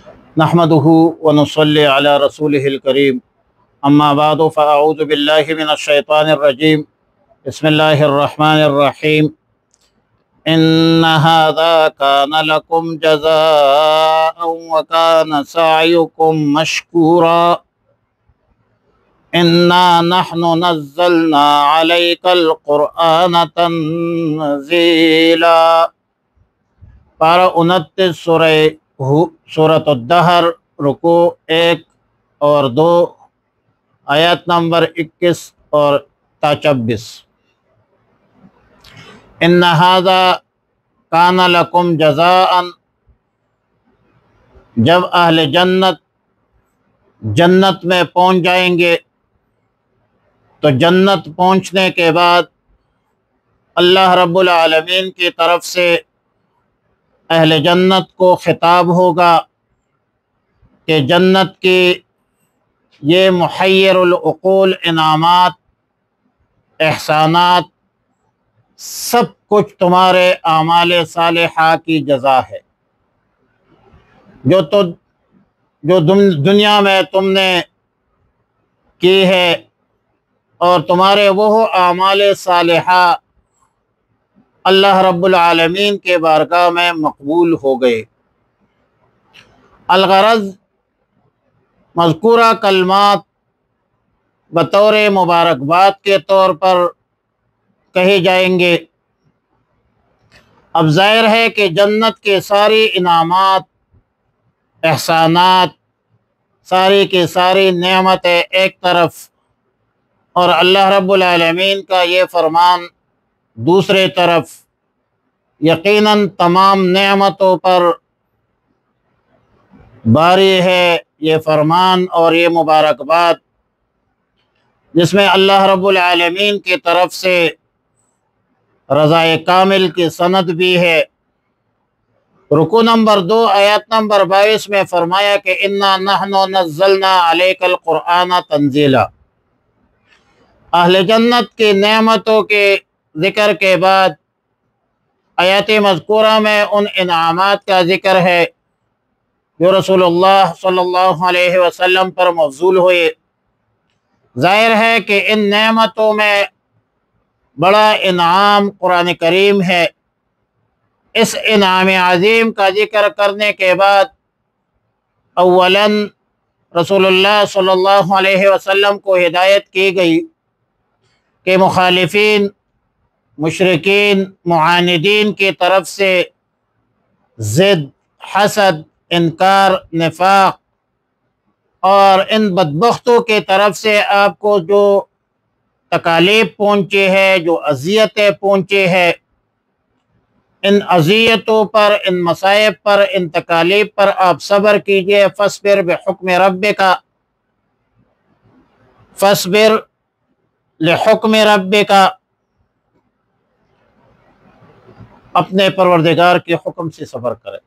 نحمده ونصلي على رسوله الكريم اما بعد فاعوذ بالله من الشيطان الرجيم بسم الله الرحمن الرحيم ان هذا كان لكم جزاء وكان سعيكم مشكورا انا نحن نزلنا عليك القرآن تنزيلا۔ پارہ 29 سورۃ الدہر، رکوع 1 اور 2، آیات نمبر 21 اور 26۔ ان ھذا کان لکم جزاء، جب اہل جنت میں پہنچ جائیں گے تو جنت پہنچنے کے بعد اللہ رب العالمین کی طرف سے اہل جنت کو خطاب ہوگا کہ جنت کی یہ محیر العقول انعامات، احسانات، سب کچھ تمہارے اعمال صالحہ کی جزا ہے، جو دنیا میں تم نے کی ہے، اور تمہارے وہ اعمال صالحہ اللہ رب العالمین کے بارگاہ میں مقبول ہو گئے۔ الغرض مذکورہ کلمات بطور مبارکباد کے طور پر کہے جائیں گے۔ اب ظاہر ہے کہ جنت کے ساری انعامات، احسانات، ساری کی ساری نعمتیں ایک طرف، اور اللہ رب العالمین کا یہ فرمان دوسرے طرف، یقیناً تمام نعمتوں پر باری ہے یہ فرمان اور یہ مبارکباد، جس میں اللہ رب العالمین کی طرف سے رضائے کامل کی سند بھی ہے۔ رکوع نمبر 2 آیات نمبر 22 میں فرمایا کہ انا نحن نزلنا علیک القرآن تنزیلا۔ اہل جنت کی نعمتوں کے ذکر کے بعد آیات مذکورہ میں ان انعامات کا ذکر ہے جو رسول اللہ صلی اللہ علیہ وسلم پر موصول ہوئے۔ ظاہر ہے کہ ان نعمتوں میں بڑا انعام قرآن کریم ہے۔ اس انعام عظیم کا ذکر کرنے کے بعد اولاً رسول اللہ صلی اللہ علیہ وسلم کو ہدایت کی گئی کہ مخالفین، مشرکین، معاندین کی طرف سے ضد، حسد، انکار، نفاق اور ان بدبختوں کی طرف سے آپ کو جو تکالیف پہنچی ہے، جو اذیتیں پہنچی ہے، ان اذیتوں پر، ان مصائب پر، ان تکالیف پر آپ صبر کیجئے۔ فاصبر بحکم ربک، فاصبر لحکم ربک، اپنے پروردگار کے حکم سے صبر کرے۔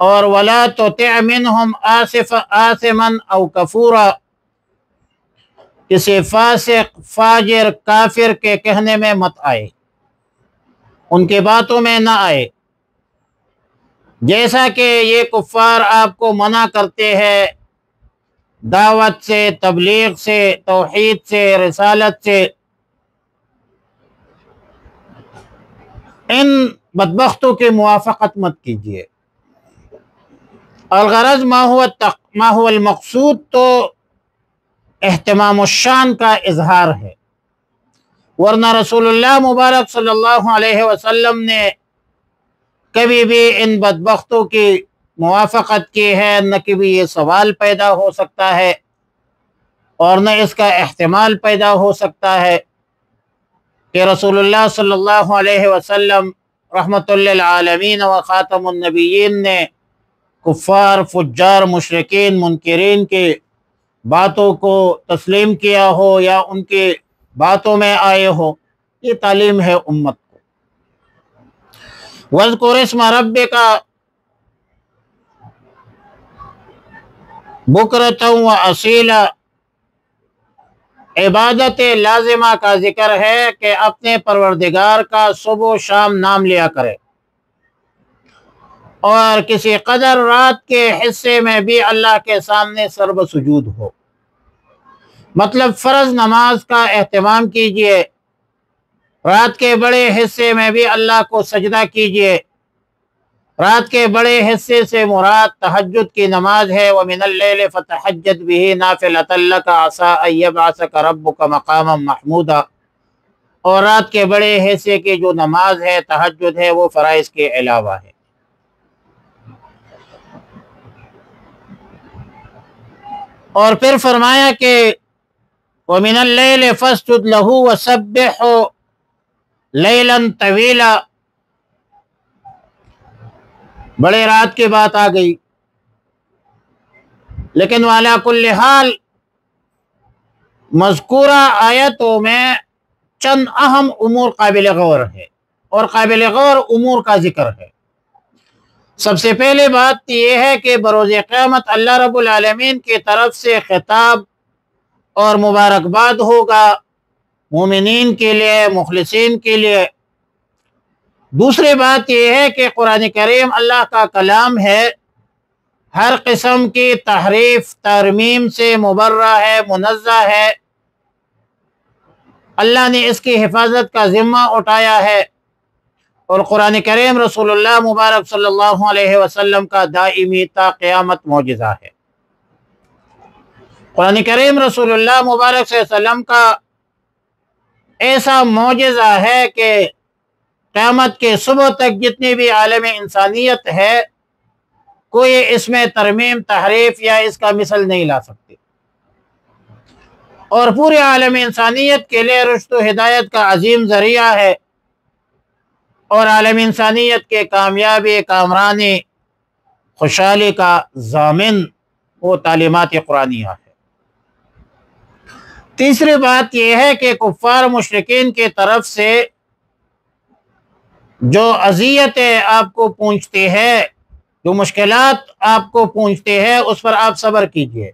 اور ولا تطع منہم آثما او کفورا، کسی فاسق، فاجر، کافر کے کہنے میں مت آئے، ان کی باتوں میں نہ آئے۔ جیسا کہ یہ کفار آپ کو منع کرتے ہیں دعوت سے، تبلیغ سے، توحید سے، رسالت سے، ان بدبختوں کی موافقت مت کیجیے۔ الغرض ما هو المقصود تو اہتمام الشان کا اظہار ہے، ورنہ رسول اللہ مبارک صلی اللہ علیہ وسلم نے کبھی بھی ان بدبختوں کی موافقت کی ہے، نہ کبھی یہ سوال پیدا ہو سکتا ہے اور نہ اس کا احتمال پیدا ہو سکتا ہے کہ رسول اللہ صلی اللہ علیہ وسلم رحمۃ للعالمین و خاتم النبیین نے کفار، فجار، مشرکین، منکرین کی باتوں کو تسلیم کیا ہو یا ان کی باتوں میں آئے ہو۔ یہ تعلیم ہے امت کو۔ وَاذْكُرِ اسْمَ رَبِّكَ بُكْرَةً وَأَصِيلًا، عبادت لازمہ کا ذکر ہے کہ اپنے پروردگار کا صبح و شام نام لیا کرے۔ اور کسی قدر رات کے حصے میں بھی اللہ کے سامنے سرب سجود ہو۔ مطلب فرض نماز کا اہتمام کیجئے، رات کے بڑے حصے میں بھی اللہ کو سجدہ کیجئے۔ رات کے بڑے حصے سے مراد تہجد کی نماز ہے۔ وَمِنَ اللَّيْلِ فَتَحَجَّدْ بِهِ نَافِلَةً لَكَ عَسَىٰ أَن يَبْعَثَكَ رَبُّكَ مَقَامًا مَحْمُودًا۔ اور رات کے بڑے حصے کی جو نماز ہے، تہجد ہے، وہ فرائض کے علاوہ ہے۔ اور پھر فرمایا کہ وَمِنَ اللَّيْلِ فَاسْجُدْ لَهُ وَسَبِّحْهُ لَيْلًا طَوِيلًا۔ بڑے رات کی بات آ گئی، لیکن وعلیٰ کل حال مذکورہ آیتوں میں چند اہم امور قابل غور ہے، اور قابل غور امور کا ذکر ہے۔ سب سے پہلے بات یہ ہے کہ بروز قیامت اللہ رب العالمین کی طرف سے خطاب اور مبارکباد ہوگا مومنین کے لیے، مخلصین کے لیے۔ دوسری بات یہ ہے کہ قرآن کریم اللہ کا کلام ہے، ہر قسم کی تحریف ترمیم سے مبرہ ہے، منزہ ہے۔ اللہ نے اس کی حفاظت کا ذمہ اٹھایا ہے، اور قرآن کریم رسول اللہ مبارک صلی اللہ علیہ وسلم کا دائمی تا قیامت معجزہ ہے۔ قرآن کریم رسول اللہ مبارک صلی اللہ علیہ وسلم کا ایسا معجزہ ہے کہ قیامت کے صبح تک جتنی بھی عالم انسانیت ہے، کوئی اس میں ترمیم تحریف یا اس کا مثل نہیں لا سکتی، اور پورے عالم انسانیت کے لیے رشد و ہدایت کا عظیم ذریعہ ہے، اور عالم انسانیت کے کامیابی، کامرانی، خوشحالی کا ضامن وہ تعلیمات قرآنیہ ہے۔ تیسری بات یہ ہے کہ کفار مشرکین کی طرف سے جو اذیتیں آپ کو پہنچتی ہے، جو مشکلات آپ کو پہنچتے ہیں، اس پر آپ صبر کیجئے،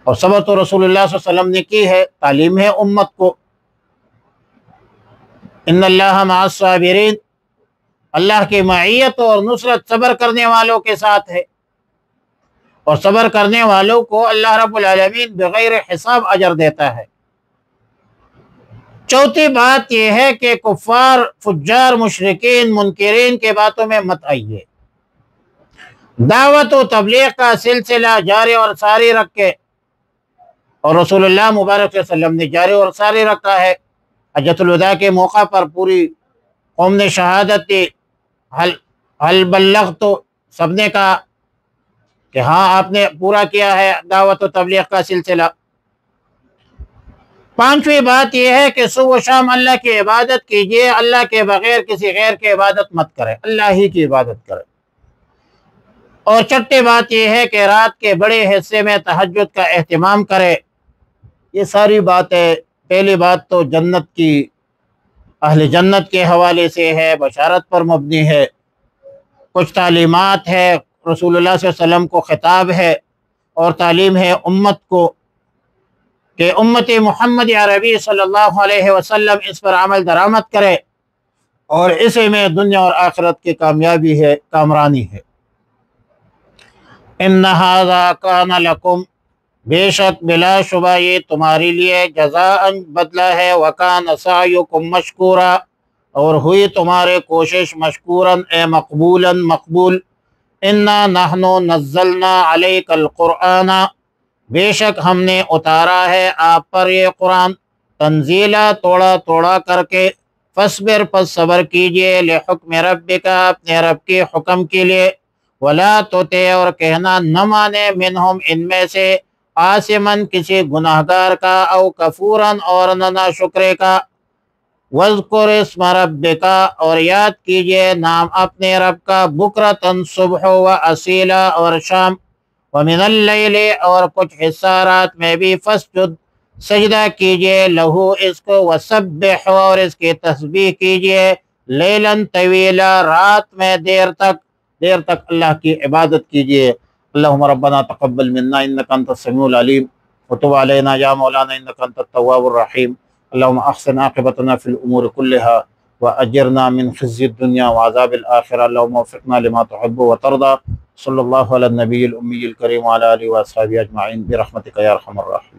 اور صبر تو رسول اللہ صلی اللہ علیہ وسلم نے کی ہے، تعلیم ہے امت کو۔ ان اللہ مع الصابرین، اللہ کی معیت اور نصرت صبر کرنے والوں کے ساتھ ہے، اور صبر کرنے والوں کو اللہ رب العالمین بغیر حساب اجر دیتا ہے۔ چوتھی بات یہ ہے کہ کفار، فجار، مشرکین، منکرین کے باتوں میں مت آئیے، دعوت و تبلیغ کا سلسلہ جاری اور ساری رکھے، اور رسول اللہ مبارک صلی اللہ علیہ وسلم نے جاری اور ساری رکھا ہے۔ حجۃ الوداع کے موقع پر پوری قوم نے شہادت دی، حل بلغت، تو سب نے کہا کہ ہاں آپ نے پورا کیا ہے دعوت و تبلیغ کا سلسلہ۔ پانچویں بات یہ ہے کہ صبح و شام اللہ کی عبادت کیجیے، اللہ کے بغیر کسی غیر کی عبادت مت کرے، اللہ ہی کی عبادت کرے۔ اور چھٹی بات یہ ہے کہ رات کے بڑے حصے میں تہجد کا اہتمام کرے۔ یہ ساری باتیں، پہلی بات تو جنت کی، اہل جنت کے حوالے سے ہے، بشارت پر مبنی ہے، کچھ تعلیمات ہے، رسول اللہ صلی اللہ علیہ وسلم کو خطاب ہے، اور تعلیم ہے امت کو کہ امت محمد عربی صلی اللہ علیہ وسلم اس پر عمل درآمد کرے، اور اسے میں دنیا اور آخرت کی کامیابی ہے، کامرانی ہے۔ ان ھذا کان لکم، بے شک بلا شبہ یہ تمہارے لیے جزاء بدلہ ہے، وکان سعیکم مشکورا، اور ہوئی تمہارے کوشش مشکورا اے مقبولا، مقبول۔ انا نحن نزلنا علیک القرآن، بے شک ہم نے اتارا ہے آپ پر یہ قرآن، تنزیلا، توڑا توڑا کر کے، فاصبر، پس صبر کیجئے، لحکم ربک، اپنے رب کے حکم کے لیے، ولا تطع، اور کہنا نہ مانے، منہم، ان میں سے، عاصمن، کسی گناہگار کا، او کفورن، اور نہ ناشکرے کا، وذکر اسم ربک، اور یاد کیجئے نام اپنے رب کا، بکرتن، صبح، و اصیلا، اور شام، ومن اللیل، اور کچھ حصہ رات میں بھی، فسجد، سجدہ کیجئے، لہو، اس کو، وسبح، اور اس کی تسبیح کیجئے، لیلاً طویلا، رات میں دیر تک اللہ کی عبادت کیجئے۔ اللہم ربنا تقبل منا انک انت السمیع العلیم، وتب علینا یا مولانا انک انت التواب الرحیم۔ اللہم احسن عاقبتنا فی الامور کلہا، وأجرنا من خزي الدنيا وعذاب الآخرة. اللهم وفقنا لما تحب وترضى. صلی اللہ علی النبی الأمی الکریم وعلی آلہ وأصحابہ أجمعین برحمتک یا ارحم الراحمین.